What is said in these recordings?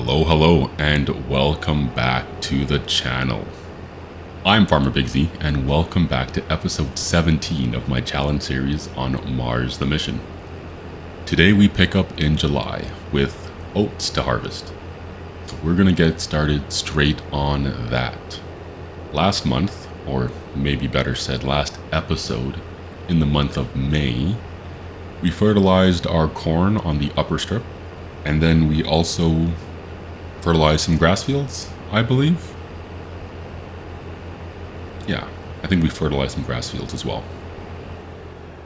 Hello, and welcome back to the channel. I'm Farmer Bigsy, and welcome back to episode 17 of my challenge series on Mars the Mission. Today we pick up in July with oats to harvest. So we're gonna get started straight on that. Last month, or maybe better said last episode, in the month of May, we fertilized our corn on the upper strip, and then we also fertilized some grass fields, I believe. Yeah, I think we fertilized some grass fields as well.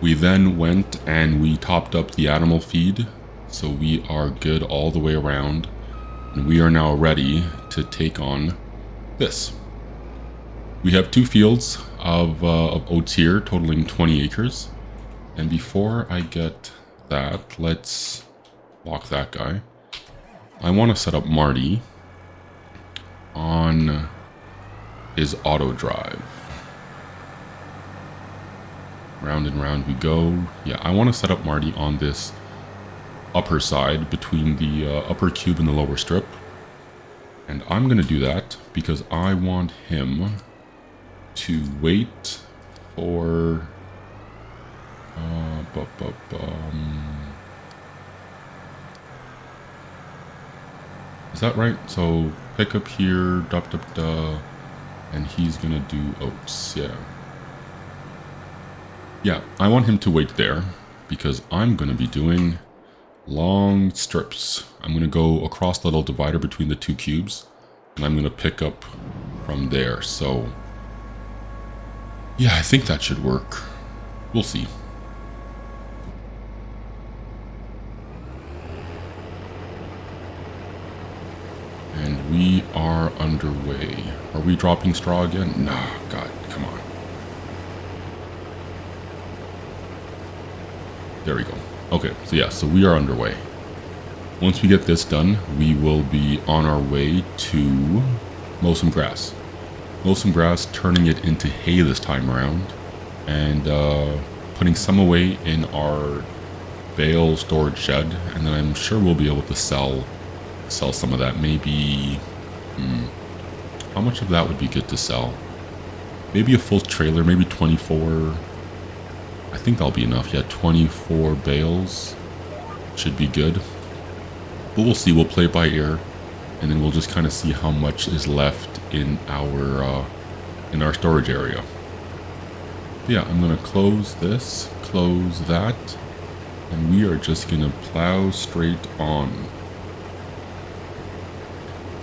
We then went and we topped up the animal feed, so we are good all the way around, and we are now ready to take on this. We have two fields of oats here, totaling 20 acres. And before I get that, let's walk that guy. I want to set up Marty on his auto drive. Round and round we go. Yeah, I want to set up Marty on this upper side between the upper cube and the lower strip. And I'm going to do that because I want him to wait for... Is that right? So pick up here, and he's gonna do oats, yeah. Yeah, I want him to wait there because I'm gonna be doing long strips. I'm gonna go across the little divider between the two cubes, and I'm gonna pick up from there. So yeah, I think that should work. We'll see. And we are underway. Are we dropping straw again? No, God, come on. There we go. Okay, so yeah, so we are underway. Once we get this done, we will be on our way to mow some grass. Mow some grass, turning it into hay this time around, and putting some away in our bale storage shed, and then I'm sure we'll be able to sell some of that. Maybe how much of that would be good to sell? Maybe a full trailer, maybe 24. I think that'll be enough. Yeah, 24 bales should be good, but we'll see. We'll play it by ear, and then we'll just kind of see how much is left in our storage area. But yeah, I'm gonna close this, close that, and we are just gonna plow straight on.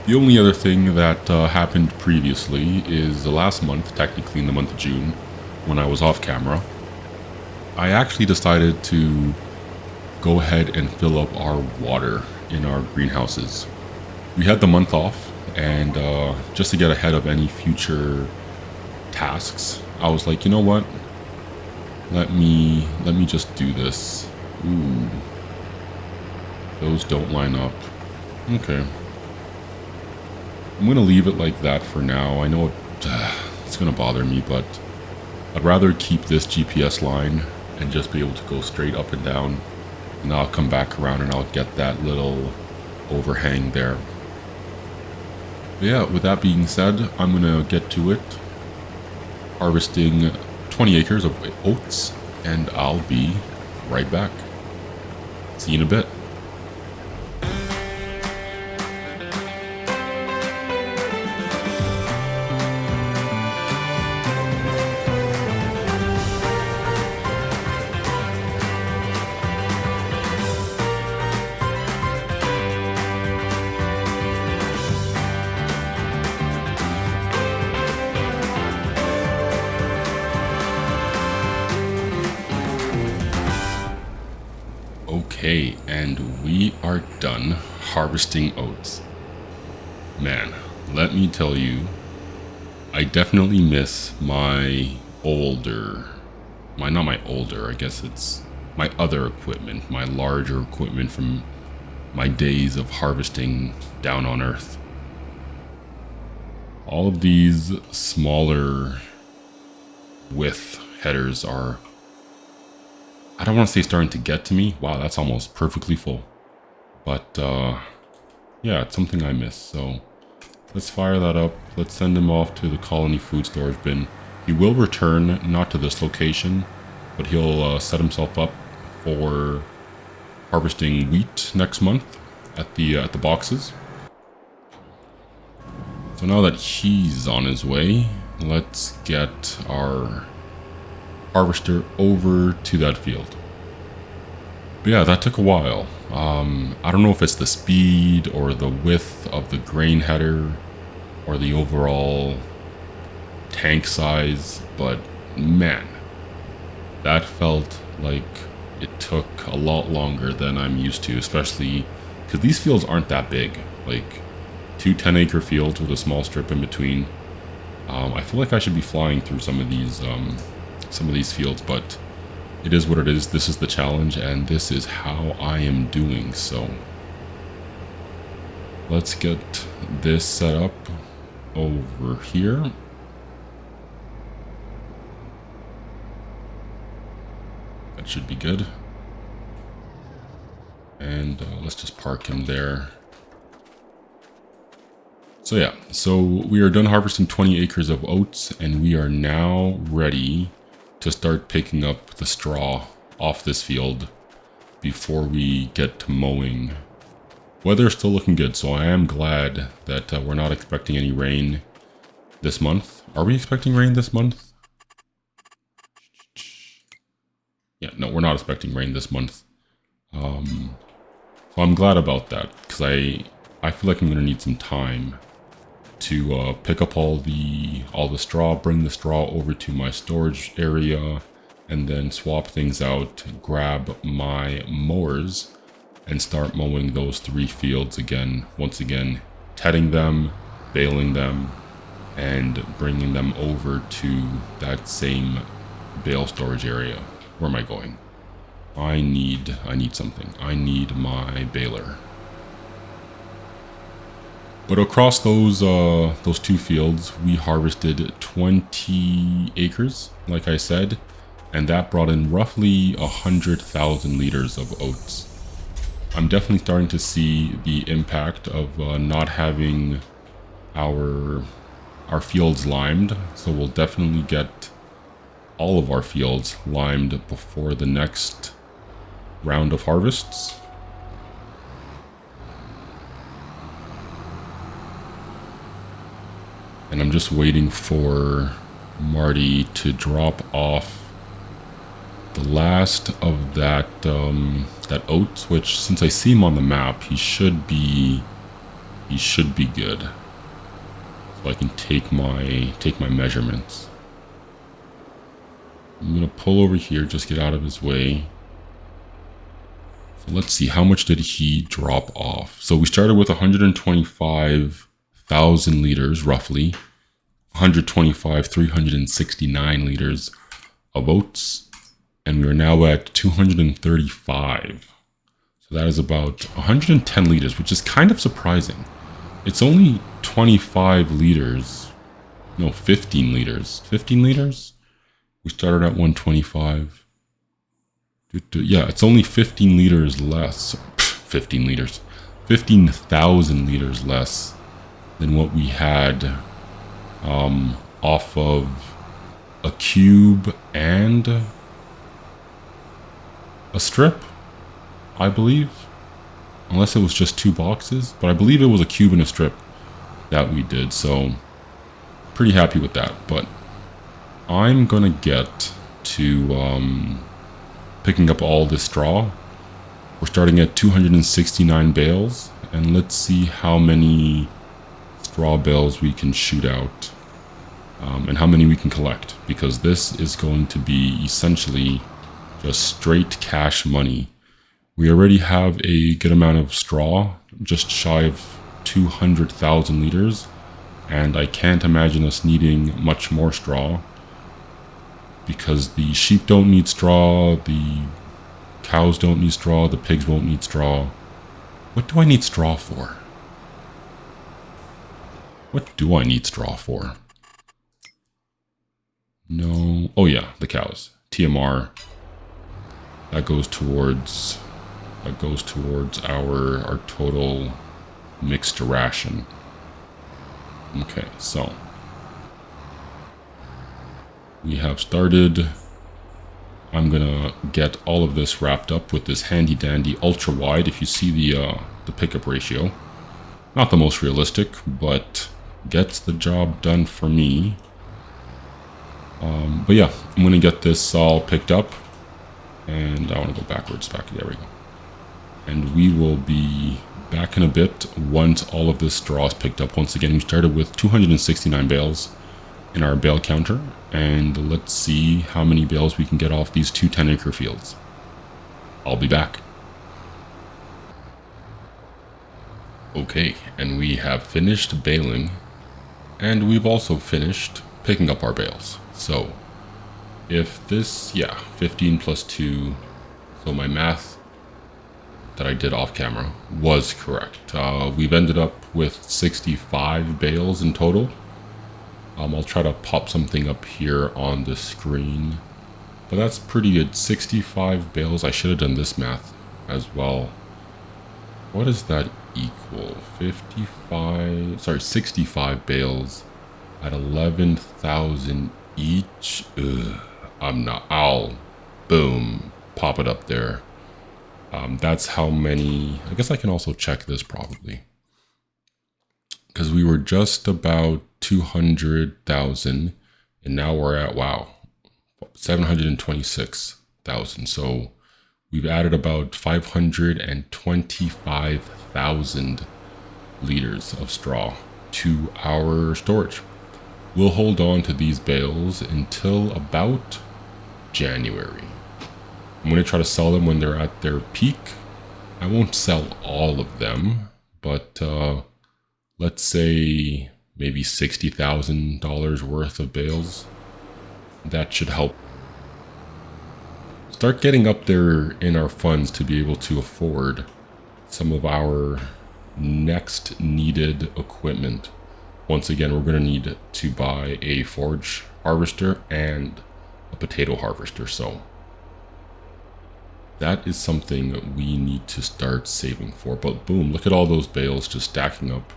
The only other thing that happened previously is the last month, technically in the month of June, when I was off camera, I actually decided to go ahead and fill up our water in our greenhouses. We had the month off, and just to get ahead of any future tasks, I was like, you know what? Let me just do this. Ooh, those don't line up. Okay. I'm going to leave it like that for now. I know it's going to bother me, but I'd rather keep this GPS line and just be able to go straight up and down. And I'll come back around and I'll get that little overhang there. But yeah, with that being said, I'm going to get to it. Harvesting 20 acres of oats, and I'll be right back. See you in a bit. Okay, and we are done harvesting oats. Man, let me tell you, I definitely miss I guess it's my other equipment, my larger equipment from my days of harvesting down on Earth. All of these smaller width headers are, I don't want to say starting to get to me. Wow, that's almost perfectly full. But Yeah, it's something I missed, so let's fire that up. Let's send him off to the colony food storage bin. He will return, not to this location, but he'll set himself up for harvesting wheat next month at the boxes. So now that he's on his way, let's get our harvester over to that field. But yeah, that took a while. I don't know if it's the speed or the width of the grain header or the overall tank size, but man, that felt like it took a lot longer than I'm used to, especially because these fields aren't that big. Like 2 10-acre fields with a small strip in between. I feel like I should be flying through some of these fields, but it is what it is. This is the challenge, and this is how I am doing. So let's get this set up over here. That should be good. And let's just park him there. So yeah, so we are done harvesting 20 acres of oats, and we are now ready to start picking up the straw off this field before we get to mowing. Weather's still looking good, so I am glad that we're not expecting any rain this month. Are we expecting rain this month? Yeah, no, we're not expecting rain this month. So I'm glad about that, because I feel like I'm gonna need some time to pick up all the straw, bring the straw over to my storage area, and then swap things out, grab my mowers, and start mowing those 3 fields again, once again, tedding them, baling them, and bringing them over to that same bale storage area. Where am I going? I need something. I need my baler. But across those 2 fields, we harvested 20 acres, like I said, and that brought in roughly 100,000 liters of oats. I'm definitely starting to see the impact of not having our fields limed, so we'll definitely get all of our fields limed before the next round of harvests. And I'm just waiting for Marty to drop off the last of that oats, which, since I see him on the map, he should be good. So I can take my measurements. I'm gonna pull over here, just get out of his way. So let's see, how much did he drop off? So we started with 125,000 liters, roughly. 369 liters of oats. And we are now at 235. So that is about 110 liters, which is kind of surprising. It's only 25 liters. No, 15 liters. 15 liters? We started at 125. Yeah, it's only 15 liters less. 15 liters. 15,000 liters less than what we had off of a cube and a strip, I believe. Unless it was just 2 boxes, but I believe it was a cube and a strip that we did, so pretty happy with that. But I'm gonna get to picking up all this straw. We're starting at 269 bales, and let's see how many straw bales we can shoot out, and how many we can collect, because this is going to be essentially just straight cash money. We already have a good amount of straw, just shy of 200,000 liters, and I can't imagine us needing much more straw, because the sheep don't need straw, the cows don't need straw, the pigs won't need straw. What do I need straw for? What do I need straw for? No. Oh yeah, the cows. TMR. That goes towards our total mixed ration. Okay, so we have started. I'm gonna get all of this wrapped up with this handy dandy ultra wide. If you see the pickup ratio, not the most realistic, but gets the job done for me. But yeah, I'm gonna get this all picked up, and I want to go backwards. There we go. And we will be back in a bit once all of this straw is picked up. Once again, we started with 269 bales in our bale counter, and let's see how many bales we can get off these 2 10-acre fields. I'll be back. Okay, and we have finished baling, and we've also finished picking up our bales. So if this, 15 plus 2, so my math that I did off camera was correct. We've ended up with 65 bales in total. I'll try to pop something up here on the screen, but that's pretty good. 65 bales. I should have done this math as well. What does that equal? 65 bales at 11,000 each. Ugh, I'll boom, pop it up there. That's how many. I guess I can also check this probably, because we were just about 200,000, and now we're at 726,000. So we've added about 525,000 liters of straw to our storage. We'll hold on to these bales until about January. I'm going to try to sell them when they're at their peak. I won't sell all of them, but let's say maybe $60,000 worth of bales. That should help start getting up there in our funds to be able to afford some of our next needed equipment. Once again, we're going to need to buy a forage harvester and a potato harvester. So that is something we need to start saving for. But boom, look at all those bales just stacking up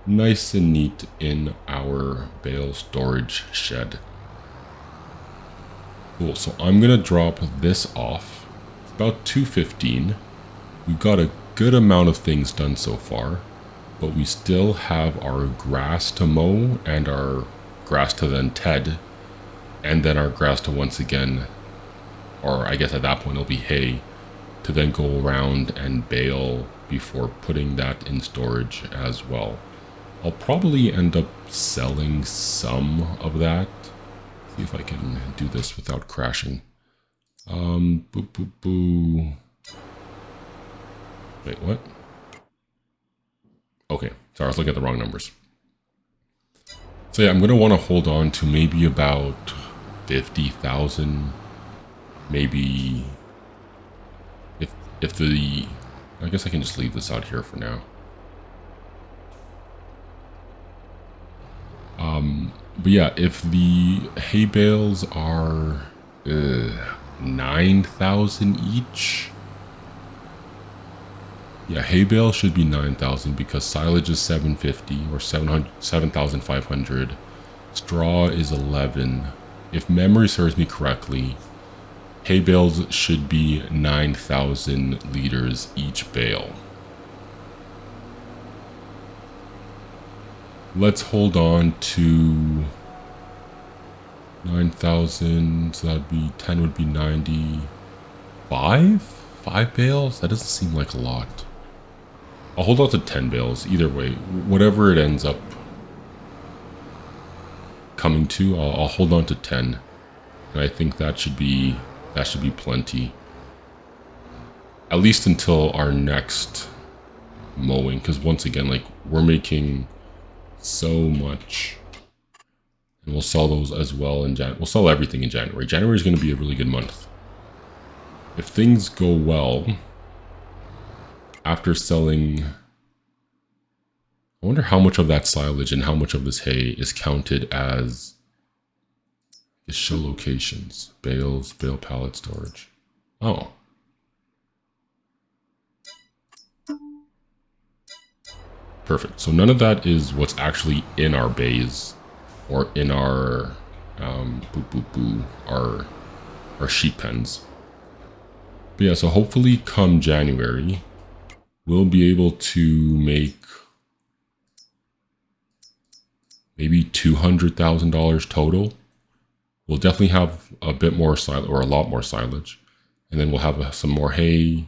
nice and neat in our bale storage shed. Cool, so I'm gonna drop this off. It's about 2:15. We've got a good amount of things done so far, but we still have our grass to mow and our grass to then ted, and then our grass to once again, or I guess at that point it'll be hay, to then go around and bale before putting that in storage as well. I'll probably end up selling some of that. See if I can do this without crashing. Boo, boo, boo. Wait, what? Okay, sorry, I was looking at the wrong numbers. So yeah, I'm going to want to hold on to maybe about 50,000, maybe if the, I guess I can just leave this out here for now. But yeah, if the hay bales are 9,000 each, yeah, hay bale should be 9,000 because silage is 750 or 7,500. Straw is 11. If memory serves me correctly, hay bales should be 9,000 liters each bale. Let's hold on to 9,000, so that'd be 10 would be 95? 5 bales? That doesn't seem like a lot. I'll hold on to 10 bales, either way. Whatever it ends up coming to, I'll hold on to 10. And I think that should be plenty. At least until our next mowing, because once again, like, we're making so much, and we'll sell those as well in We'll sell everything in January. January is going to be a really good month. If things go well, after selling, I wonder how much of that silage and how much of this hay is counted as show locations, bales, bale pallet storage. Oh. Perfect. So none of that is what's actually in our bays or in our our sheep pens. But yeah, so hopefully come January, we'll be able to make maybe $200,000 total. We'll definitely have a bit more silage, or a lot more silage. And then we'll have some more hay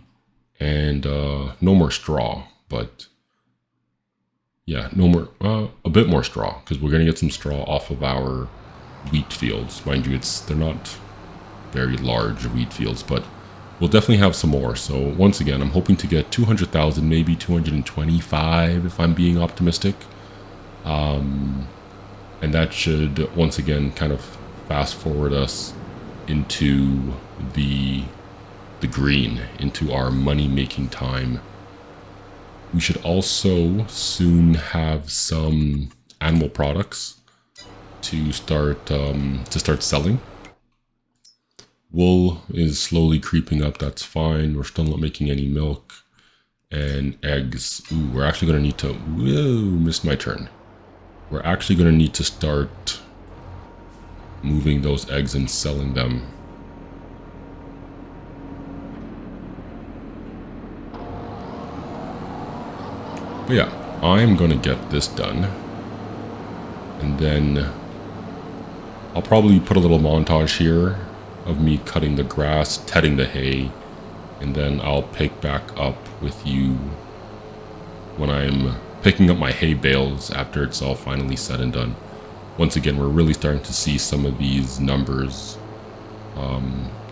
and no more straw. But yeah, no more, a bit more straw, because we're going to get some straw off of our wheat fields. Mind you, they're not very large wheat fields, but we'll definitely have some more. So once again, I'm hoping to get 200,000, maybe 225 if I'm being optimistic. And that should, once again, kind of fast forward us into the green, into our money-making time. We should also soon have some animal products to start selling. Wool is slowly creeping up. That's fine. We're still not making any milk. And eggs. Ooh, we're actually going to need to... Whoa, missed my turn. We're actually going to need to start moving those eggs and selling them. But yeah, I'm going to get this done. And then I'll probably put a little montage here of me cutting the grass, tedding the hay, and then I'll pick back up with you when I'm picking up my hay bales after it's all finally said and done. Once again, we're really starting to see some of these numbers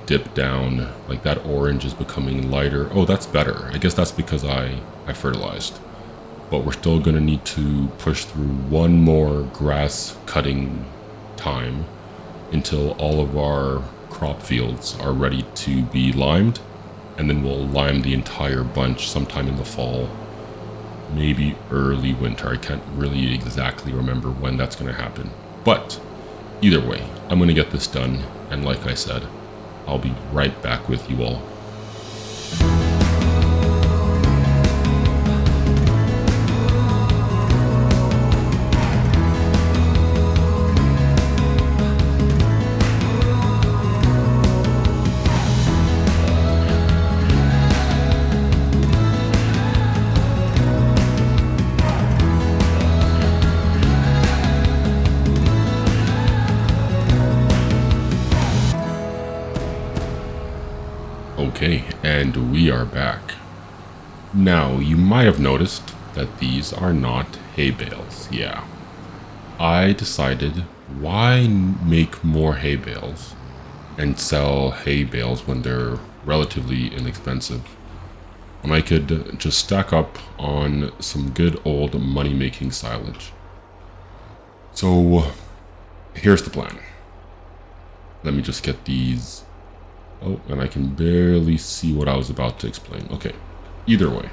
dip down. Like that orange is becoming lighter. Oh, that's better. I guess that's because I fertilized. But we're still going to need to push through one more grass cutting time until all of our crop fields are ready to be limed. And then we'll lime the entire bunch sometime in the fall. Maybe early winter. I can't really exactly remember when that's going to happen. But either way, I'm going to get this done. And like I said, I'll be right back with you all. Okay, and we are back. Now, you might have noticed that these are not hay bales. Yeah. I decided, why make more hay bales and sell hay bales when they're relatively inexpensive, when I could just stack up on some good old money-making silage. So, here's the plan. Let me just get these... Oh, and I can barely see what I was about to explain. Okay, either way.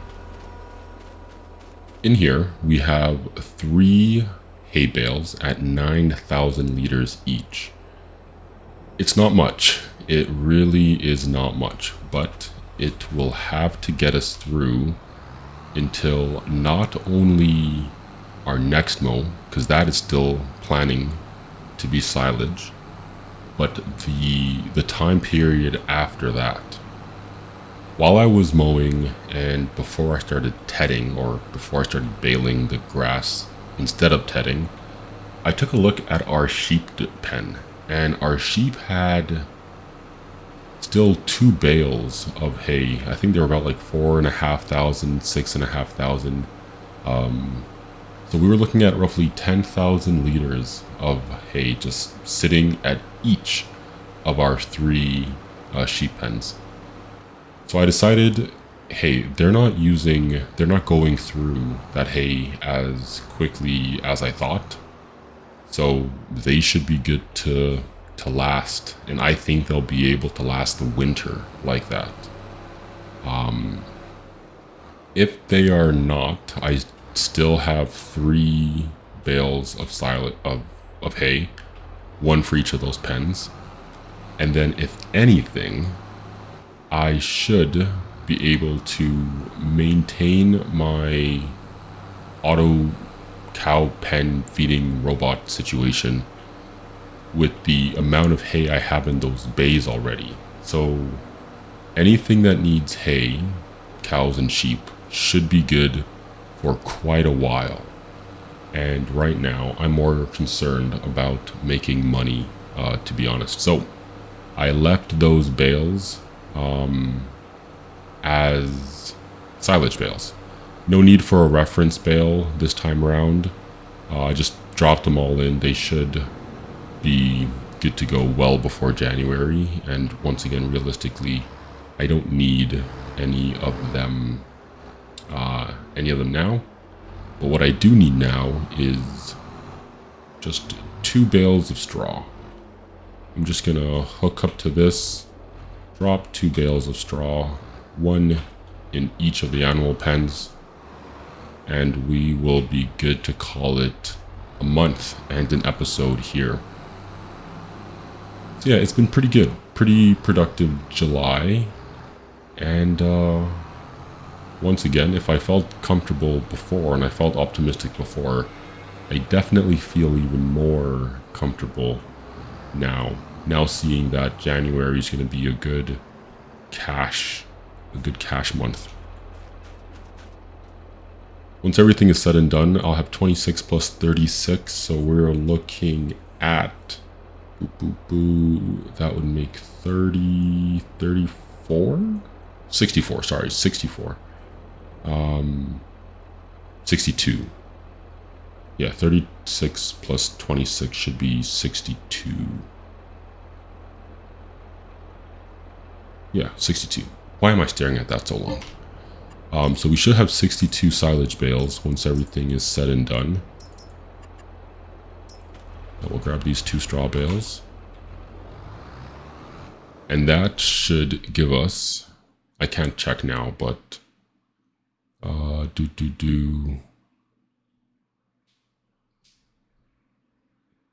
In here, we have 3 hay bales at 9,000 liters each. It's not much. It really is not much, but it will have to get us through until not only our next mow, because that is still planning to be silage, but the time period after that. While I was mowing and before I started tedding, or before I started baling the grass instead of tedding, I took a look at our sheep pen, and our sheep had still 2 bales of hay. I think they were about like 4,500, 6,500. So we were looking at roughly 10,000 liters of hay just sitting at each of our 3 sheep pens. So I decided, hey, they're not going through that hay as quickly as I thought. So they should be good to last, and I think they'll be able to last the winter like that. If they are not, I still have 3 bales of of hay, 1 for each of those pens. And then if anything, I should be able to maintain my auto cow pen feeding robot situation with the amount of hay I have in those bays already. So anything that needs hay, cows and sheep, should be good for quite a while. And right now, I'm more concerned about making money, to be honest. So I left those bales as silage bales. No need for a reference bale this time around. I just dropped them all in. They should be good to go well before January. And once again, realistically, I don't need any of them now. But what I do need now is just 2 bales of straw. I'm just gonna hook up to this, drop 2 bales of straw, 1 in each of the animal pens, and we will be good to call it a month and an episode here. So yeah, it's been pretty good, pretty productive July, and once again, if I felt comfortable before and I felt optimistic before, I definitely feel even more comfortable now. Now seeing that January is going to be a good cash month. Once everything is said and done, I'll have 26 plus 36, so we're looking at that would make 30, 34? 64, sorry, 64. 62. Yeah, 36 plus 26 should be 62. Yeah, 62. Why am I staring at that so long? So we should have 62 silage bales once everything is said and done. Now we'll grab these 2 straw bales. And that should give us, I can't check now, but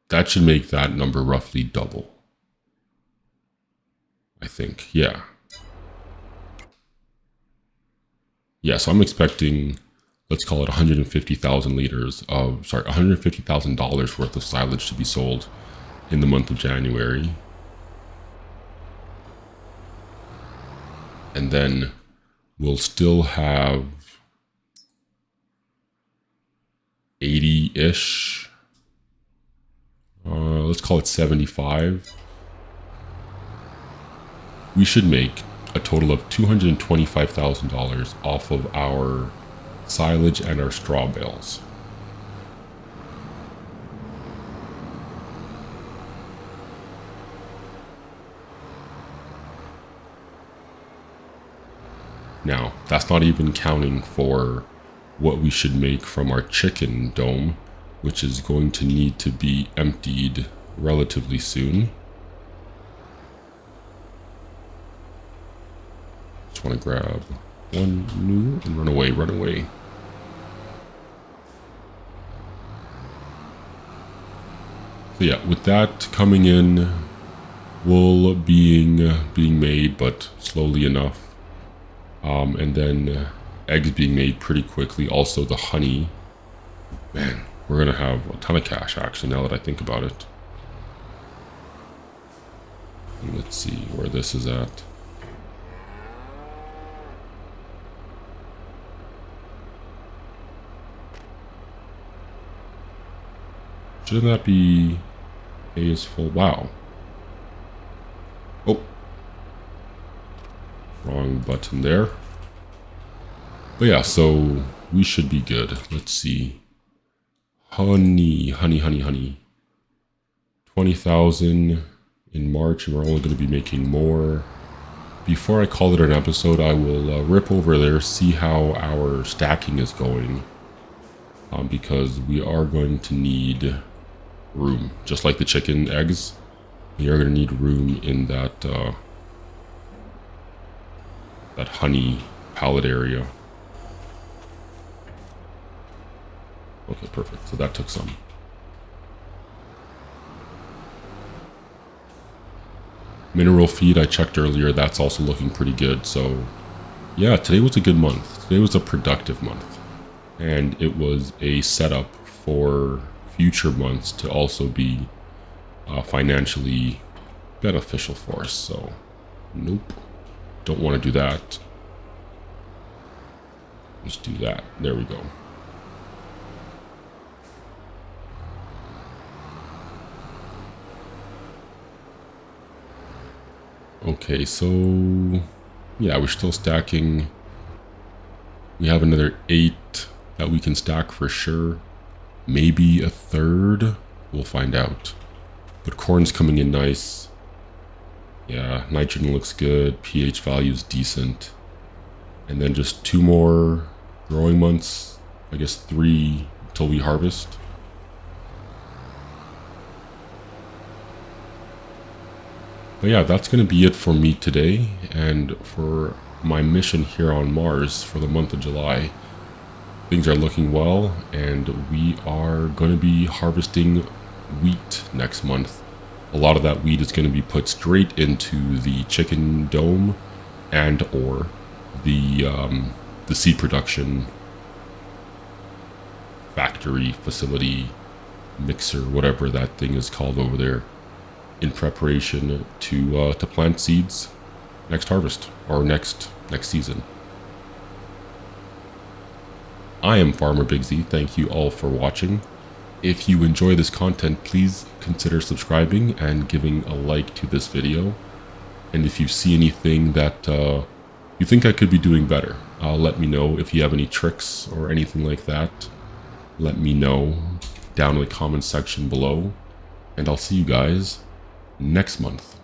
that should make that number roughly double. I think, yeah. Yeah, so I'm expecting, let's call it $150,000 worth of silage to be sold in the month of January. And then we'll still have 80-ish. Let's call it 75. We should make a total of $225,000 off of our silage and our straw bales. Now, that's not even counting for what we should make from our chicken dome, which is going to need to be emptied relatively soon. Just want to grab one new and run away. So yeah, with that coming in, wool being made, but slowly enough. And then eggs being made pretty quickly. Also the honey. Man, we're going to have a ton of cash actually now that I think about it. And let's see where this is at. Shouldn't that be A is full? Wow. Oh. Wrong button there. But yeah, so we should be good. Let's see. Honey. 20,000 in March, and we're only going to be making more. Before I call it an episode, I will rip over there, see how our stacking is going. Because we are going to need room. Just like the chicken eggs, we are going to need room in that that honey pallet area. Okay, perfect. So that took some. Mineral feed, I checked earlier, that's also looking pretty good. So yeah, today was a good month. Today was a productive month. and it was a setup for future months to also be financially beneficial for us. So, nope, don't want to do that. Let's do that. There we go. Okay, so yeah, we're still stacking. We have another 8 that we can stack for sure. Maybe a third. We'll find out. But corn's coming in nice. Yeah, nitrogen looks good. pH value is decent. And then just 2 more growing months. I guess 3 till we harvest. But yeah, that's going to be it for me today. And for my mission here on Mars for the month of July, things are looking well. And we are going to be harvesting wheat next month. A lot of that wheat is going to be put straight into the chicken dome and or the seed production factory, facility, mixer, whatever that thing is called over there, in preparation to plant seeds next harvest or next season. I am Farmer Bigsy. Thank you all for watching. If you enjoy this content, please consider subscribing and giving a like to this video. And if you see anything that you think I could be doing better, let me know. If you have any tricks or anything like that, let me know down in the comment section below. And I'll see you guys next month.